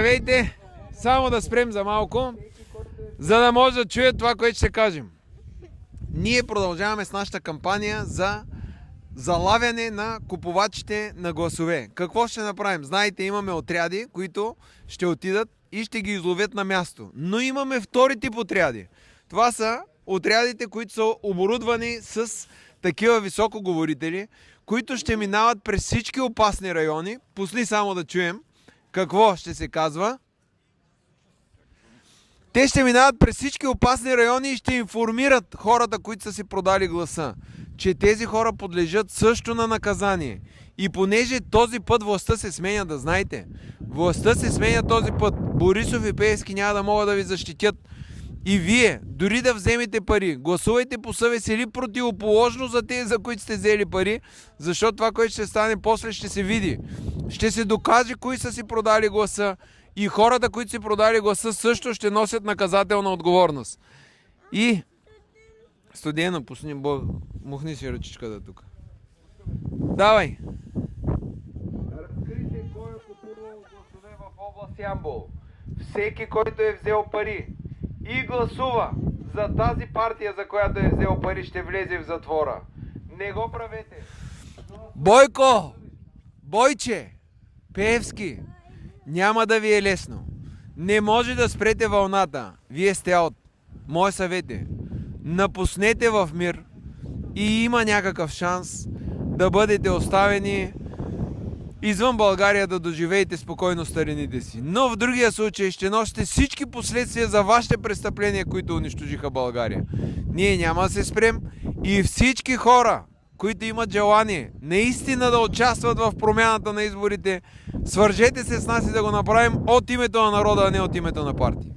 Здравейте! Само да спрем за малко, за да може да чуят това, което ще кажем. Ние продължаваме с нашата кампания за залавяне на купувачите на гласове. Какво ще направим? Знаете, имаме отряди, които ще отидат и ще ги изловят на място. Но имаме втори тип отряди. Това са отрядите, които са оборудвани с такива високоговорители, които ще минават през всички опасни райони. Пусни само да чуем какво ще се казва. Те ще минават през всички опасни райони и ще информират хората, които са си продали гласа, че тези хора подлежат също на наказание. И понеже този път властта се сменя, да знаете, властта се сменя този път. Борисов и Пеевски няма да могат да ви защитят. И вие, дори да вземете пари, гласувайте по съвест или противоположно за тези, за които сте взели пари, защото това, което ще стане после, ще се види. Ще се докаже кои са си продали гласа и хората, които си продали гласа, също ще носят наказателна отговорност. И студена, мухни си ръчичката тук. Давай! Разкрийте кой е купувал гласове в област Ямбол. Всеки, който е взел пари и гласува за тази партия, за която е взел пари, ще влезе в затвора. Не го правете. Бойко! Бойче! Пеевски! Няма да ви е лесно. Не може да спрете вълната. Вие сте от. Мой съвет е: напуснете в мир и има някакъв шанс да бъдете оставени извън България, да доживеете спокойно старините си. Но в другия случай ще носите всички последствия за вашите престъпления, които унищожиха България. Ние няма да се спрем и всички хора, които имат желание наистина да участват в промяната на изборите, свържете се с нас и да го направим от името на народа, а не от името на партия.